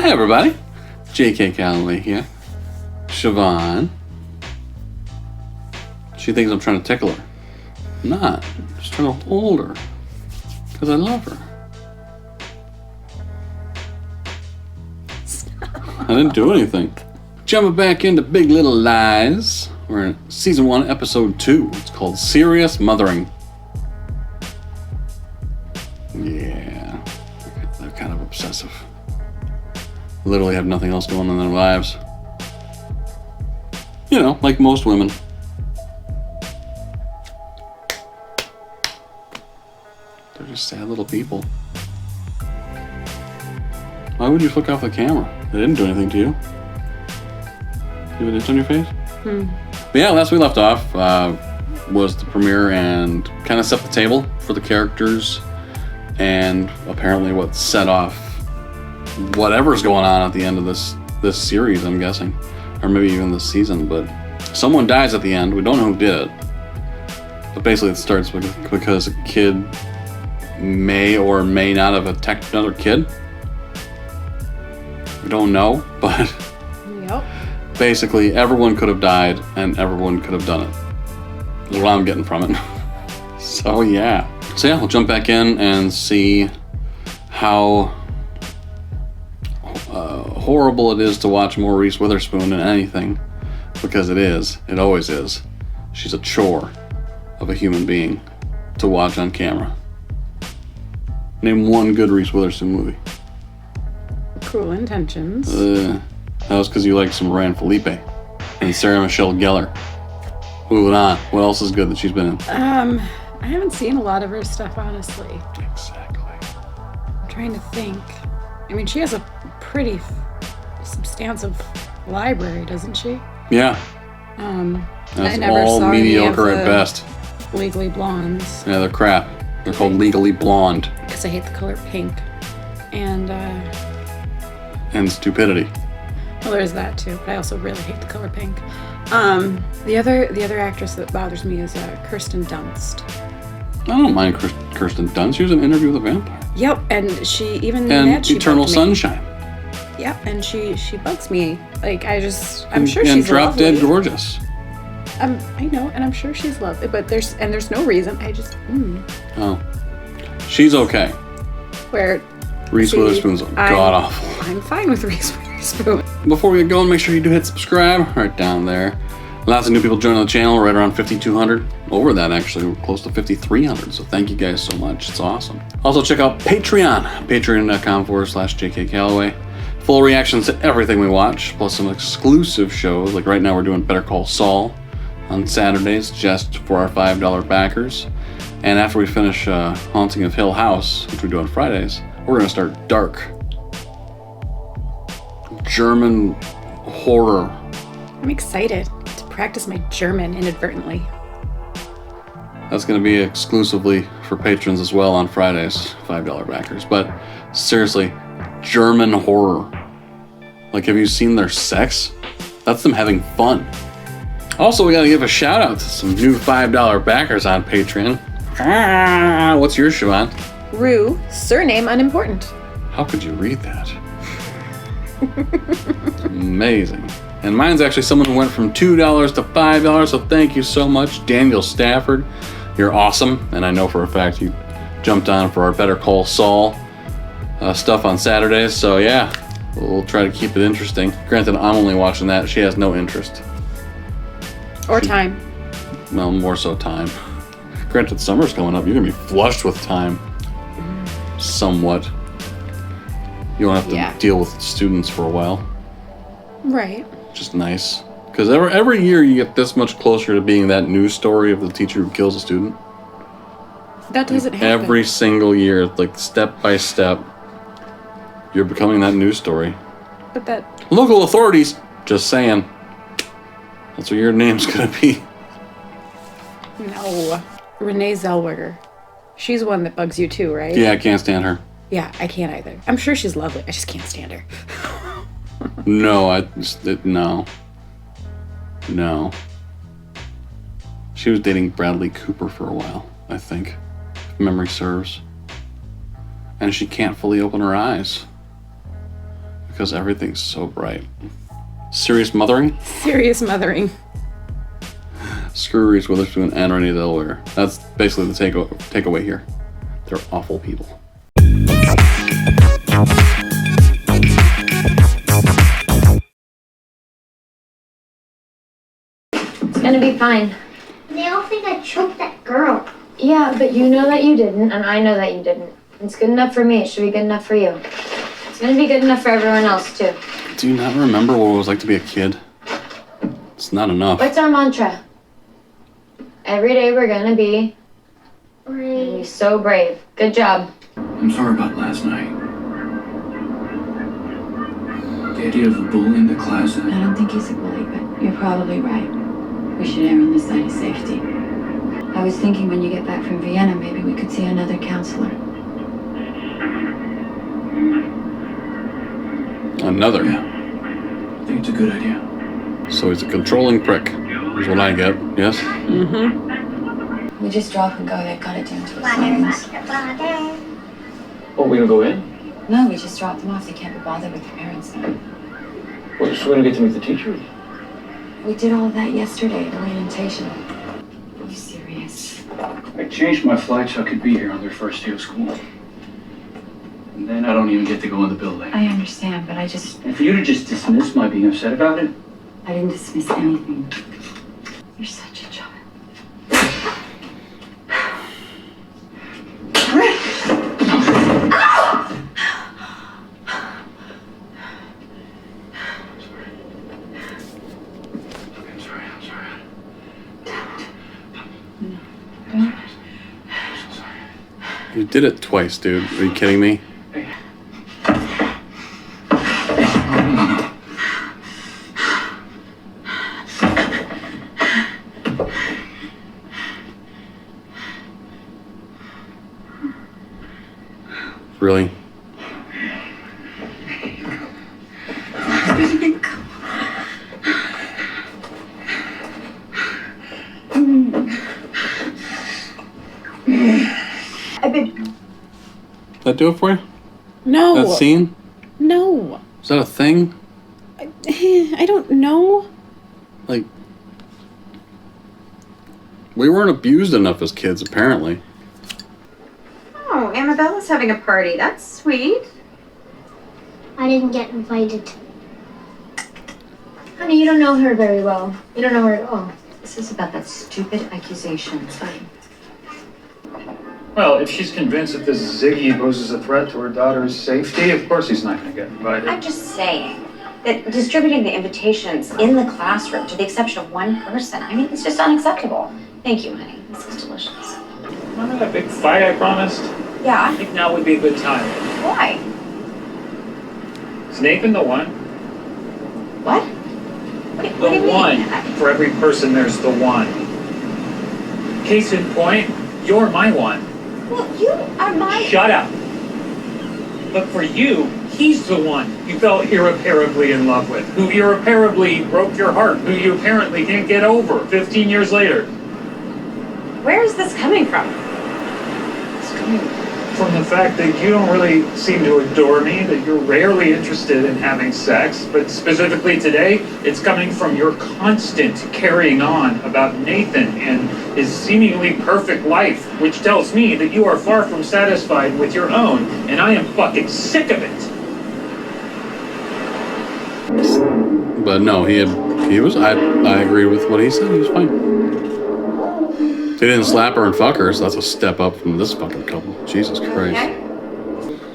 Hi, everybody. J.K. Calloway here. Siobhan. She thinks I'm trying to tickle her. I'm not. I'm just trying to hold her. Because I love her. I didn't do anything. Jumping back into Big Little Lies. We're in Season 1, Episode 2. It's called Serious Mothering. Yeah. They're kind of obsessive. Literally have nothing else going on in their lives. You know, like most women. They're just sad little people. Why would you flick off the camera? They didn't do anything to you. You have an itch on your face? But yeah, last we left off was the premiere and kind of set the table for the characters and apparently what set off whatever's going on at the end of this series, I'm guessing. Or maybe even this season, but someone dies at the end. We don't know who did it. But basically it starts because a kid may or may not have attacked another kid. We don't know, but yep. Basically everyone could have died and everyone could have done it. That's what I'm getting from it. So yeah, we'll jump back in and see how horrible it is to watch Maurice Witherspoon in anything, because it always is. She's a chore of a human being to watch on camera. Name one good Reese Witherspoon movie. Cruel Intentions. That was because you liked some Ryan Felipe and Sarah Michelle Gellar. Moving on. What else is good that she's been in? I haven't seen a lot of her stuff, honestly. Exactly. I'm trying to think. I mean, she has a pretty substantive library, doesn't she? Yeah. I That's never all saw mediocre any of at best. Legally Blondes. Yeah, they're crap. They're called Legally Blonde. Because I hate the color pink. And stupidity. well, there's that too. But I also really hate the color pink. The other actress that bothers me is Kirsten Dunst. I don't mind Kirsten Dunst. She was in Interview with a Vampire. Yep, and she even in And that, she Eternal bugged me. Sunshine. Yep, and she bugs me. Like I'm sure and she's Drop lovely. Dead Gorgeous. I know, and I'm sure she's lovely, but there's no reason. I just Oh, she's okay. where Reese Witherspoon's god awful. I'm fine with Reese Witherspoon. Before we get going, make sure you do hit subscribe right down there. Lots of new people joining the channel, right around 5,200. Over that, actually, we're close to 5,300. So thank you guys so much. It's awesome. Also, check out Patreon. Patreon.com/JK Calloway. Full reactions to everything we watch, plus some exclusive shows. Like right now, we're doing Better Call Saul on Saturdays, just for our $5 backers. And after we finish Haunting of Hill House, which we do on Fridays, we're going to start Dark. German horror. I'm excited to practice my German inadvertently. That's going to be exclusively for patrons as well on Fridays, $5 backers. But seriously, German horror. Like, have you seen their sex? That's them having fun. Also, we got to give a shout out to some new $5 backers on Patreon. What's yours, Siobhan? Rue, surname unimportant. How could you read that? Amazing. And mine's actually someone who went from $2 to $5, so thank you so much, Daniel Stafford. You're awesome, and I know for a fact you jumped on for our Better Call Saul stuff on Saturdays, so yeah, we'll try to keep it interesting. Granted, I'm only watching that. She has no interest. Or time. Well, more so time. Granted, summer's coming up. You're going to be flushed with time. Somewhat. You won't have to deal with students for a while. Right. Just nice. Because every year you get this much closer to being that news story of the teacher who kills a student. That doesn't happen. Every single year, like step by step, you're becoming that news story. But that... Local authorities, just saying. That's what your name's going to be. No. Renee Zellweger. She's one that bugs you too, right? Yeah, I can't stand her. Yeah, I can't either. I'm sure she's lovely. I just can't stand her. No, no. No. She was dating Bradley Cooper for a while, I think, if memory serves. And she can't fully open her eyes. because everything's so bright. Serious mothering? Serious mothering. Screw Reese Witherspoon and Renee Zellweger. That's basically the takeaway here. They're awful people. It's gonna be fine. They all think I choked that girl. Yeah, but you know that you didn't, and I know that you didn't. It's good enough for me. It should be good enough for you. It's gonna be good enough for everyone else, too. Do you not remember what it was like to be a kid? It's not enough. What's our mantra? Every day we're gonna be so brave. Good job. I'm sorry about last night. The idea of a bully in the class. I don't think he's a bully, but you're probably right. We should err on the side of safety. I was thinking when you get back from Vienna, maybe we could see another counselor. Another? Yeah. I think it's a good idea. So he's a controlling prick, is what I get, yes? Mm-hmm. We just drop and go. They've got it down to a science. Oh, we gonna go in? No, we just drop them off. They can't be bothered with their parents now. Well, so we're gonna get to meet the teachers. We did all of that yesterday at orientation. Are you serious? I changed my flight so I could be here on their first day of school. And then I don't even get to go in the building. I understand, but I just... And for you to just dismiss my being upset about it? I didn't dismiss anything. You're such a child. You did it twice, dude. Are you kidding me? Really? That do it for you? No. That scene? No. Is that a thing? I don't know. Like, we weren't abused enough as kids, apparently. Oh, Amabella's having a party. That's sweet. I didn't get invited. Honey, you don't know her very well. You don't know her at all. This is about that stupid accusation. Fine. Well, if she's convinced that this Ziggy poses a threat to her daughter's safety, of course he's not gonna get invited. I'm just saying that distributing the invitations in the classroom, to the exception of one person, I mean, it's just unacceptable. Thank you, honey. This is delicious. Remember that big fight I promised? I Yeah. think now would be a good time. Why? Is Nathan the one? What? What do you The mean? one. For every person, there's the one. Case in point, you're my one. Well, you are my... Shut up. But for you, he's the one you fell irreparably in love with, who irreparably broke your heart, who you apparently can't get over 15 years later. Where is this coming from? It's coming from the fact that you don't really seem to adore me, that you're rarely interested in having sex, but specifically today, it's coming from your constant carrying on about Nathan and his seemingly perfect life, which tells me that you are far from satisfied with your own, and I am fucking sick of it. But no, I agree with what he said. He was fine. They didn't slap her and fuck her, so that's a step up from this fucking couple. Jesus Christ. Okay.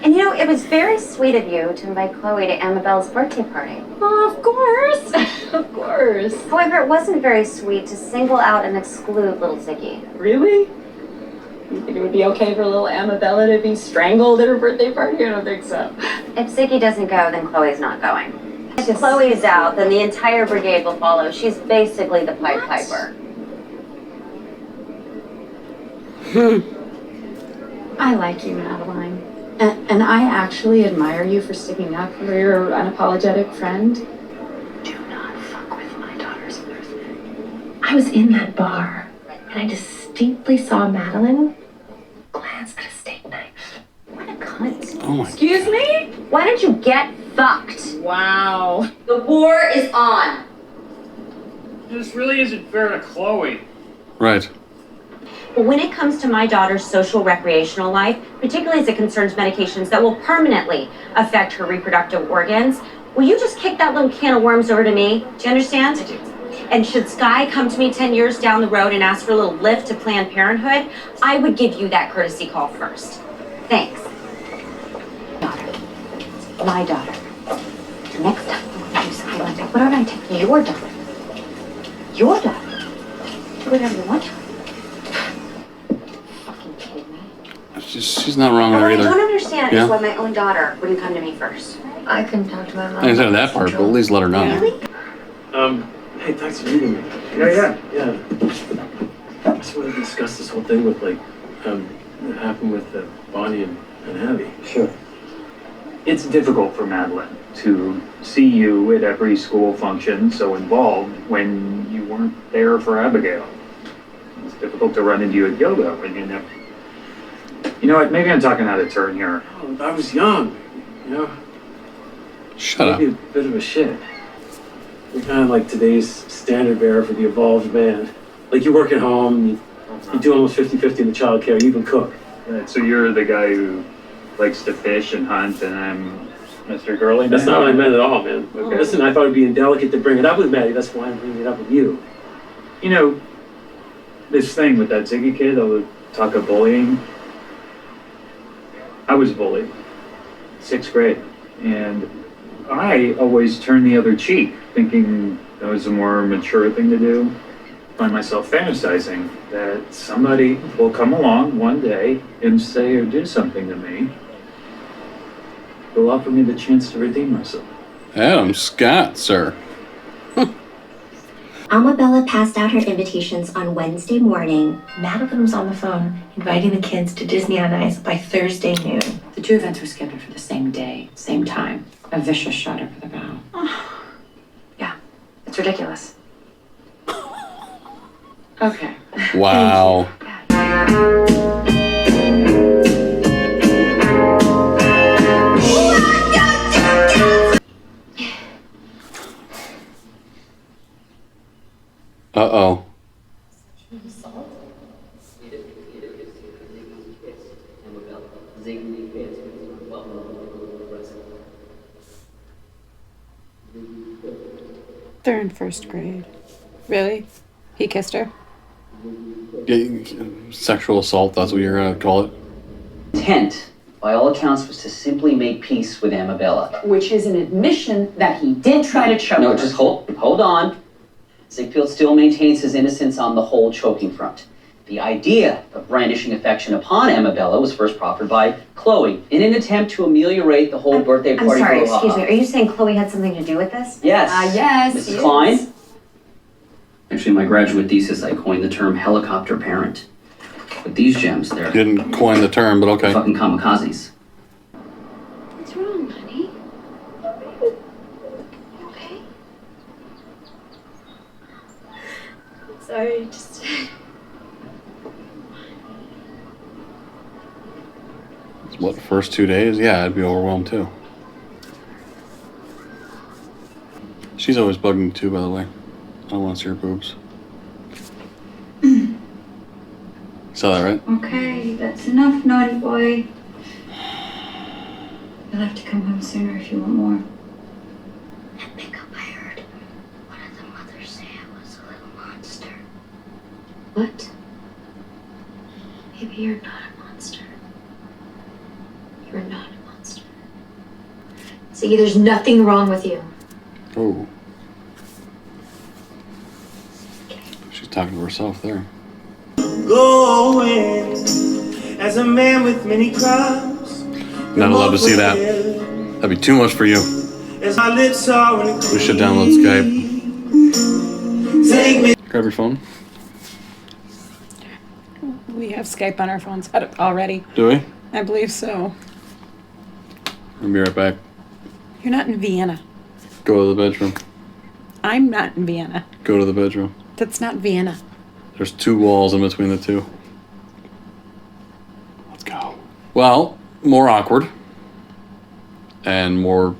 And you know, it was very sweet of you to invite Chloe to Amabella's birthday party. Oh, of course. Of course. However, it wasn't very sweet to single out and exclude little Ziggy. Really? You think it would be okay for little Amabella to be strangled at her birthday party? I don't think so. If Ziggy doesn't go, then Chloe's not going. If Chloe's out, then the entire brigade will follow. She's basically the Pied Piper. I like you, Madeline. And I actually admire you for sticking up for your unapologetic friend. Do not fuck with my daughter's birthday. I was in that bar, and I distinctly saw Madeline glance at a steak knife. What a cunt. Oh my Excuse me? Why don't you get fucked? Wow. The war is on. This really isn't fair to Chloe. Right. But when it comes to my daughter's social recreational life, particularly as it concerns medications that will permanently affect her reproductive organs, will you just kick that little can of worms over to me? Do you understand? I do. And should Sky come to me 10 years down the road and ask for a little lift to Planned Parenthood, I would give you that courtesy call first. Thanks. Daughter. My daughter. Next time I'm going to do something like that, why don't I take your daughter? Your daughter? Do whatever you want to. Fucking kidding me? She's not wrong What there I either. don't understand Yeah. is why my own daughter wouldn't come to me first. I couldn't talk to my mom. I didn't say that part, but at least let her know. Hey, thanks for meeting me. Yeah. Yeah. I just wanted to discuss this whole thing with, what happened with Bonnie and Abby. Sure. It's difficult for Madeline to see you at every school function so involved when you weren't there for Abigail. It's difficult to run into you at yoga when you never... You know what, maybe I'm talking out of turn here. Oh, I was young, you know? Shut up. Maybe a bit of a shit. You're kind of like today's standard bearer for the evolved man. Like you work at home, you do almost 50-50 in the child care, you even cook. Right, so you're the guy who likes to fish and hunt, and I'm Mr. Girly Man? That's not what I meant at all, man. Okay. Listen, I thought it'd be indelicate to bring it up with Maddie, that's why I'm bringing it up with you. You know, this thing with that Ziggy kid, all the talk of bullying, I was bullied, 6th grade, and I always turned the other cheek, thinking that was a more mature thing to do. Find myself fantasizing that somebody will come along one day and say or do something to me. They'll offer me the chance to redeem myself. Adam Scott, sir. Amabella passed out her invitations on Wednesday morning. Madeline was on the phone inviting the kids to Disney on Ice by Thursday noon. The two events were scheduled for the same day, same time. A vicious shot over the bow. Yeah, it's ridiculous. Okay. Wow. Uh-oh. They're in 1st grade. Really? He kissed her? Yeah, sexual assault, that's what you're gonna call it. Intent, by all accounts, was to simply make peace with Amabella. Which is an admission that he did try to choke No, her. just hold on. Ziegfeld still maintains his innocence on the whole choking front. The idea of brandishing affection upon Amabella was first proffered by Chloe in an attempt to ameliorate the whole birthday I'm party. sorry, brouhaha. excuse me. Are you saying Chloe had something to do with this? Yes. Yes. Mrs. Klein? Actually, in my graduate thesis, I coined the term helicopter parent. With these gems, they're You didn't coin the term, but okay. fucking kamikazes. What's wrong, honey? You okay? Sorry, just. What, the first 2 days? Yeah, I'd be overwhelmed too. She's always bugging me too, by the way. I don't want to see her boobs. Saw that, right? Okay, that's enough, naughty boy. You'll have to come home sooner if you want more. I think I heard one of the mothers say I was a little monster. What? Maybe you're not a monster. You're not a monster. See, there's nothing wrong with you. Oh. She's talking to herself there. Going as a man with many crimes. Not allowed to see that. That'd be too much for you. As my lips are We should download Skype. Take me. Grab your phone. We have Skype on our phones already. Do we? I believe so. I'll be right back. You're not in Vienna. Go to the bedroom. I'm not in Vienna. Go to the bedroom. That's not Vienna. There's 2 walls in between the two. Let's go. Well, more awkward. And more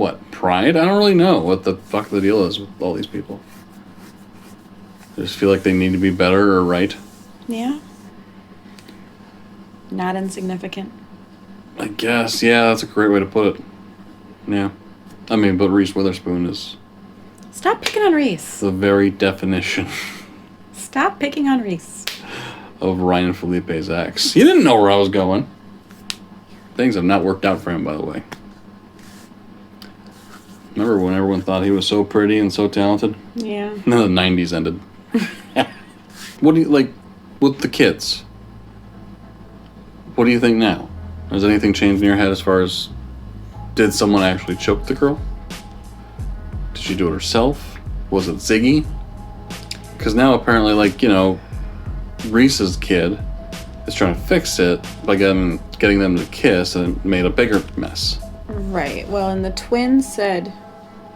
what, pride? I don't really know what the fuck the deal is with all these people. They just feel like they need to be better or right. Yeah. Not insignificant. I guess, yeah, that's a great way to put it. Yeah. I mean, but Reese Witherspoon is... Stop picking on Reese. the very definition Stop picking on Reese. of Ryan Felipe's ex. He didn't know where I was going. Things have not worked out for him, by the way. Remember when everyone thought he was so pretty and so talented? Yeah. And then the 90s ended. What do you, like, with the kids? What do you think now? Has anything changed in your head as far as, did someone actually choke the girl? Did she do it herself? Was it Ziggy? Because now apparently, like, you know, Reese's kid is trying to fix it by getting them to kiss, and it made a bigger mess. Right. Well, and the twins said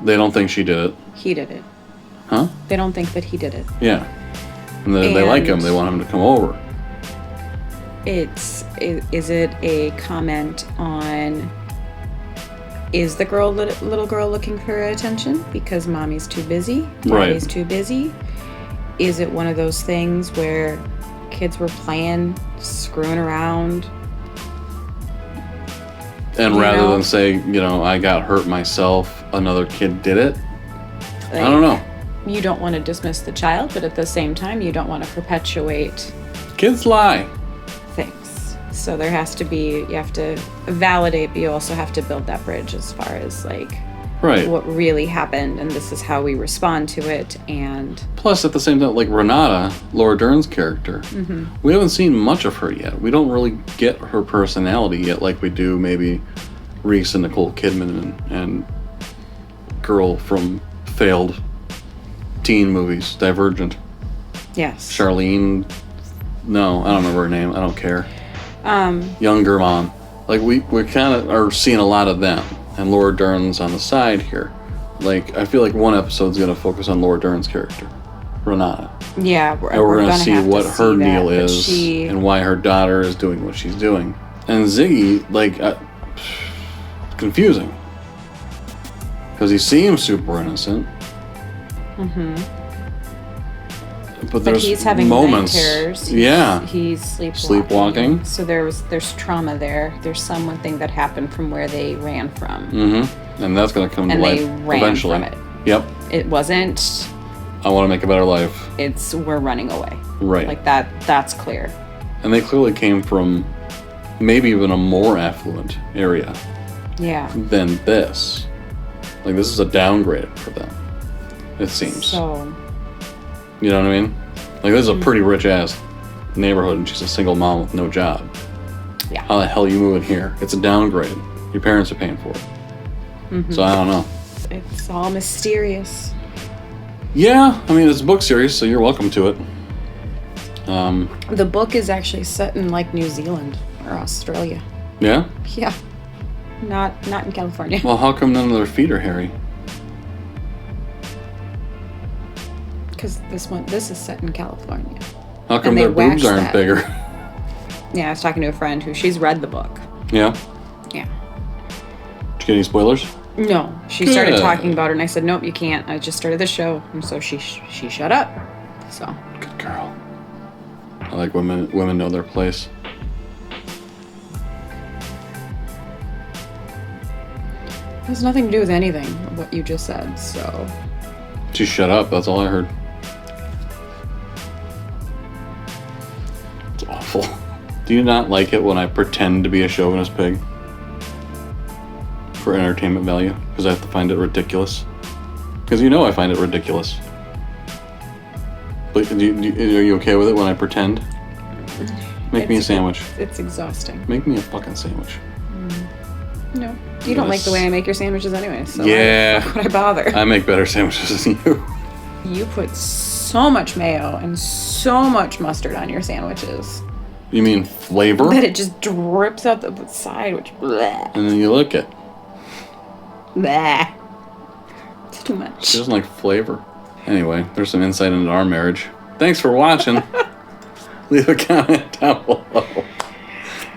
They don't think she did it. he did it. Huh? They don't think that he did it. Yeah. And they like him. They want him to come over. Is it a comment on, is the little girl looking for attention because mommy's too busy? Daddy's too busy? Is it one of those things where kids were playing, screwing around? And rather than say, you know, I got hurt myself, another kid did it. Like, I don't know. You don't want to dismiss the child, but at the same time, you don't want to perpetuate kids lie. Things. So there has to be, you have to validate, but you also have to build that bridge as far as like what really happened, and this is how we respond to it. And plus, at the same time, like Renata, Laura Dern's character, we haven't seen much of her yet. We don't really get her personality yet, like we do maybe Reese and Nicole Kidman and girl from failed teen movies, Divergent. Yes. Charlene. No, I don't remember her name. I don't care. Younger mom. Like we kind of are seeing a lot of them. And Laura Dern's on the side here. Like, I feel like one episode's going to focus on Laura Dern's character, Renata. Yeah, we're going to see what her deal is and why her daughter is doing what she's doing. And Ziggy, like, confusing. Because he seems super innocent. But there's he's having moments. night terrors. He's sleepwalking. So there's trauma there. There's one thing that happened from where they ran from. And that's going to come to life eventually. From it. Yep. It wasn't, I want to make a better life. It's we're running away. Right. Like that's clear. And they clearly came from maybe even a more affluent area. Yeah. Than this. Like, this is a downgrade for them. It seems. So. You know what I mean? Like, this is a pretty rich-ass neighborhood, and she's a single mom with no job. Yeah. How the hell are you moving here? It's a downgrade. Your parents are paying for it. So I don't know. It's all mysterious. Yeah, I mean, it's a book series, so you're welcome to it. The book is actually set in, like, New Zealand or Australia. Yeah? Yeah. Not in California. Well, how come none of their feet are hairy? Because this is set in California. How come their boobs aren't bigger? Yeah, I was talking to a friend she's read the book. Yeah? Yeah. Did you get any spoilers? No. She started talking about it, and I said, nope, you can't. I just started the show. And so she shut up. So. Good girl. I like women know their place. It has nothing to do with anything, what you just said, so. She shut up, that's all I heard. It's awful. Do you not like it when I pretend to be a chauvinist pig? For entertainment value? Because I have to find it ridiculous? Because you know I find it ridiculous. But are you okay with it when I pretend? Make me a sandwich. It's exhausting. Make me a fucking sandwich. No. You don't like the way I make your sandwiches anyway, so yeah. why would I bother? I make better sandwiches than you. You put so much mayo and so much mustard on your sandwiches. You mean flavor? That it just drips out the side, which bleh. And then you lick it. Bleh. It's too much. She doesn't like flavor. Anyway, there's some insight into our marriage. Thanks for watching. Leave a comment down below.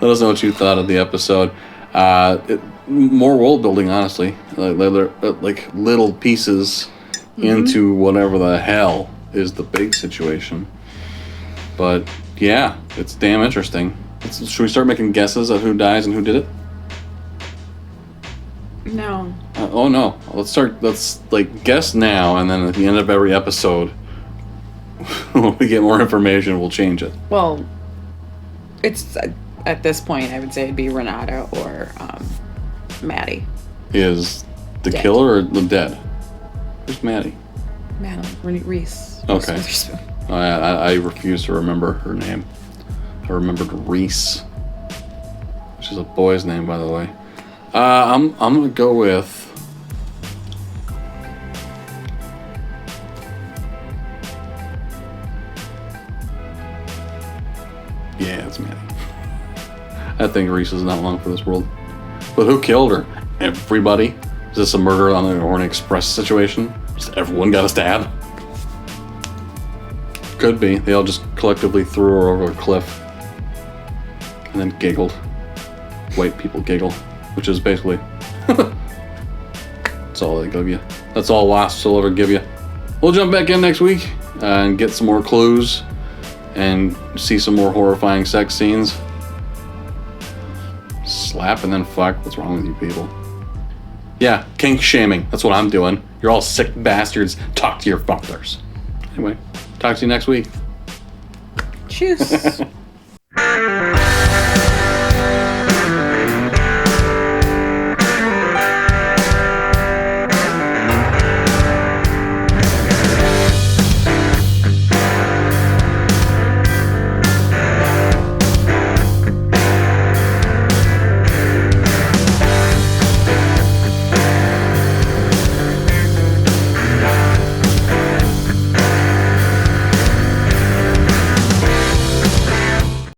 Let us know what you thought of the episode. More world building, honestly. Like little pieces into whatever the hell is the big situation. But yeah, it's damn interesting. Should we start making guesses at who dies and who did it? No. Oh no. Let's guess now, and then at the end of every episode, when we get more information, we'll change it. Well, it's at this point, I would say it'd be Renata or Maddie. Is the dead. Killer or the dead? Who's Maddie? Madeline Reese. Okay. I refuse to remember her name. I remembered Reese, which is a boy's name, by the way. I'm gonna go with. Yeah, it's Maddie. I think Reese is not long for this world. But who killed her? Everybody? Is this a murder on the Orient Express situation? Just everyone got a stab? Could be. They all just collectively threw her over a cliff. And then giggled. White people giggle. Which is basically... That's all they give you. That's all wasps will ever give you. We'll jump back in next week and get some more clues. And see some more horrifying sex scenes. Slap and then fuck. What's wrong with you people? Yeah, kink shaming. That's what I'm doing. You're all sick bastards. Talk to your fathers. Anyway, talk to you next week. Tschüss.